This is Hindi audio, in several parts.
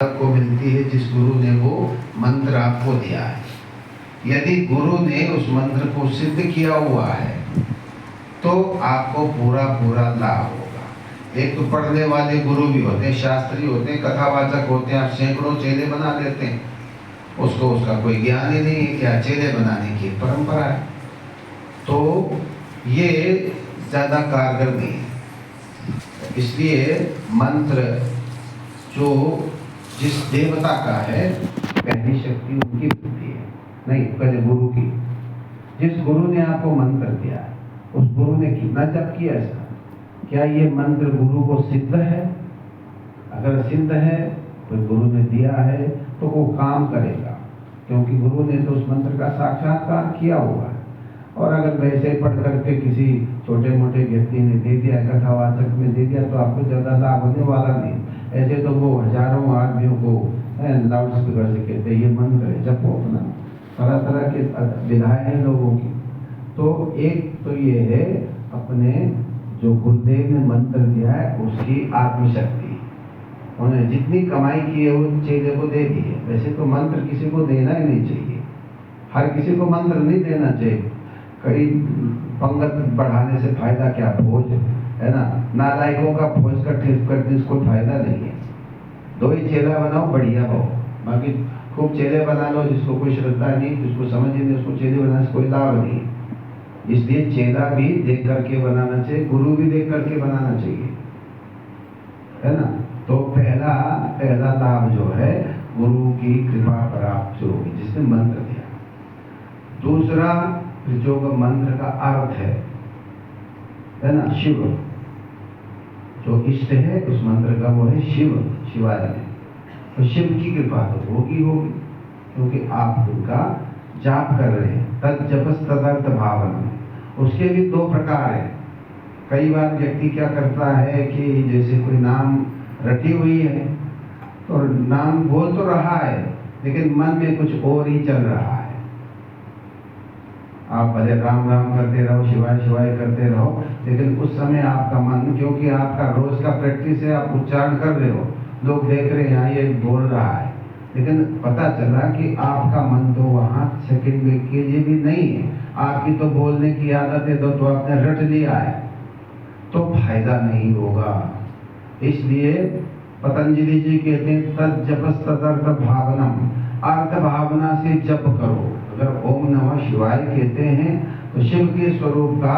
को मिलती है जिस गुरु ने वो मंत्र आपको दिया है। यदि गुरु ने उस मंत्र को सिद्ध किया हुआ है तो आपको पूरा पूरा लाभ होगा। एक तो पढ़ने वाले गुरु भी होते हैं, शास्त्री होते हैं, कथावाचक होते हैं, आप सैकड़ों चेले बना देते हैं, उसको उसका कोई ज्ञान ही नहीं है, क्या चेले बनाने की परंपरा है, तो ये ज़्यादा कारगर नहीं है। इसलिए मंत्र जो जिस देवता का है पहली शक्ति उनकी बुद्धि है, नहीं पहले गुरु की। जिस गुरु ने आपको मंत्र दिया है उस गुरु ने कितना जप किया इसका, क्या ये मंत्र गुरु को सिद्ध है? अगर सिद्ध है तो गुरु ने दिया है तो वो काम करेगा, क्योंकि गुरु ने तो उस मंत्र का साक्षात्कार किया हुआ है। और अगर वैसे पढ़ करके किसी छोटे मोटे व्यक्ति ने दे दिया, कथावाचक में दे दिया, तो आपको ज़्यादा लाभ होने वाला नहीं। ऐसे तो वो हजारों आदमियों को लाउड स्पीकर से कहते हैं ये मंत्र है, जपो अपना, तरह तरह के विधाएं हैं लोगों की। तो एक तो ये है अपने जो गुरुदेव ने मंत्र दिया है उसकी आत्मशक्ति, उन्होंने जितनी कमाई की है वो चेले को दे दी है। वैसे तो मंत्र किसी को देना ही नहीं चाहिए, हर किसी को मंत्र नहीं देना चाहिए। कई पंगत बढ़ाने से फायदा क्या, भोज है ना, नालायकों का भोज का ठेस करने से कोई फायदा नहीं है। दो ही चेला बनाओ बढ़िया हो, बाकी खूब चेले बना लो जिसको कोई श्रद्धा नहीं, जिसको समझ ही नहीं, उसको चेले बनाने से कोई लाभ नहीं। इसलिए चेला भी देख करके बनाना चाहिए, गुरु भी देख करके बनाना चाहिए, है ना। तो पहला लाभ जो है गुरु की कृपा प्राप्त होगी जिसने मंत्र दिया। दूसरा जो मंत्र का अर्थ है ना, शिव, जो इष्ट है उस मंत्र का वो है शिव, शिवाय में। तो शिव की कृपा तो होगी, क्योंकि आप उनका जाप कर रहे हैं। तद जपस तदर्थ भावना, उसके भी दो प्रकार हैं। कई बार व्यक्ति क्या करता है कि जैसे कोई नाम रटी हुई है तो नाम बोल तो रहा है लेकिन मन में कुछ और ही चल रहा है। आप भले राम राम करते रहो, शिवाय शिवाय करते रहो, लेकिन उस समय आपका मन, क्योंकि आपका रोज का प्रैक्टिस है, आप उच्चारण कर रहे हो, लोग देख रहे हैं यहाँ ये बोल रहा है, लेकिन पता चला कि आपका मन तो वहाँ सेकंड के लिए भी नहीं है। आपकी तो बोलने की आदत है तो आपने रट लिया है, तो फायदा नहीं होगा। इसलिए पतंजलि जी कहते हैं तद जपस तदर्थ भावनम, अर्थ भावना से जप करो। अगर ओम नमः शिवाय कहते हैं तो शिव के स्वरूप का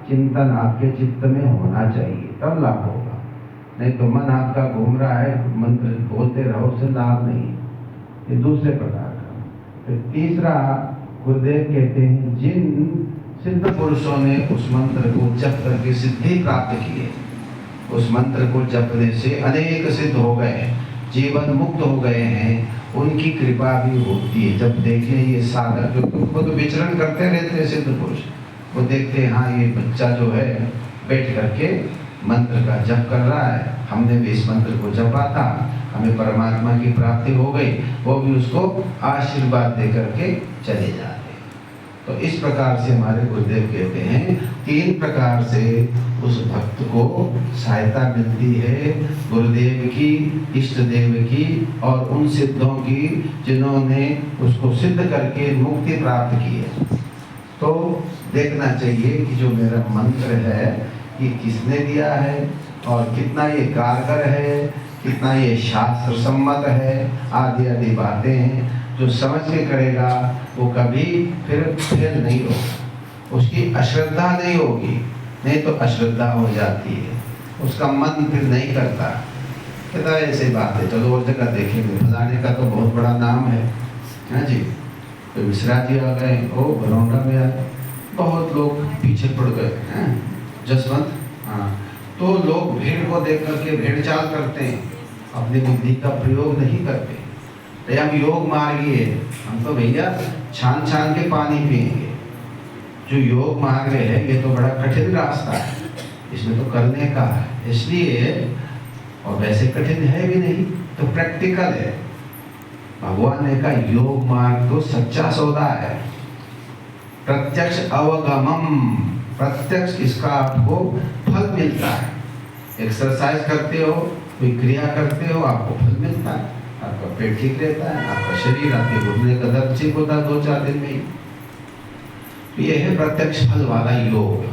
चिंतन आपके चित्त में होना चाहिए, तब लाभ होगा। नहीं तो मन आपका घूम रहा है, मंत्र बोलते रहो, उससे लाभ नहीं। ये दूसरे प्रकार का। फिर तीसरा गुरुदेव कहते हैं जिन सिद्ध पुरुषों ने उस मंत्र को जप करके सिद्धि प्राप्त की है, उस मंत्र को जपने से अनेक सिद्ध हो गए, जीवन मुक्त हो गए हैं, उनकी कृपा भी होती है। जब देखें ये साधक, जो वो तो विचरण करते रहते हैं सिद्ध पुरुष, वो देखते हैं हाँ ये बच्चा जो है बैठ करके मंत्र का जप कर रहा है, हमने भी इस मंत्र को जपा था, हमें परमात्मा की प्राप्ति हो गई, वो भी उसको आशीर्वाद दे करके चले जाते। तो इस प्रकार से हमारे गुरुदेव कहते हैं तीन प्रकार से उस भक्त को सहायता मिलती है, गुरुदेव की, इष्ट देव की और उन सिद्धों की जिन्होंने उसको सिद्ध करके मुक्ति प्राप्त की है। तो देखना चाहिए कि जो मेरा मंत्र है ये किसने दिया है और कितना ये कारगर है, कितना ये शास्त्र सम्मत है, आदि आदि बातें हैं। जो समझ के करेगा वो कभी फिर फेल नहीं होगा, उसकी अश्रद्धा नहीं होगी, नहीं तो अश्रद्धा हो जाती है, उसका मन फिर नहीं करता। कहता है ऐसे बात है, चलो और जगह देखेंगे, फलाने का तो बहुत बड़ा नाम है, हाँ जी, तो मिश्रा जी आ गए, ओ बरौंडा में आए, बहुत लोग पीछे पड़ गए हैं, जसवंत, हाँ, तो लोग भेड़ को देख करके भेड़ चाल करते हैं, अपनी बुद्धि का प्रयोग नहीं करते। तो हम योग मार्गी है, हम तो भैया छान छान के पानी पिएंगे। जो योग मार्ग है ये तो बड़ा कठिन रास्ता है, इसमें तो करने का है, इसलिए, और वैसे कठिन है भी नहीं, तो प्रैक्टिकल है। भगवान ने कहा योग मार्ग तो सच्चा सौदा है, प्रत्यक्ष अवगमम, प्रत्यक्ष इसका आपको फल मिलता है। एक्सरसाइज करते हो, कोई क्रिया करते हो, आपको फल मिलता है। आपका पेट ठीक रहता है, आपका शरीर, आपके घुटने का दर्द ठीक होता है 2-4 दिन में ही। तो यह है प्रत्यक्ष फल वाला योग।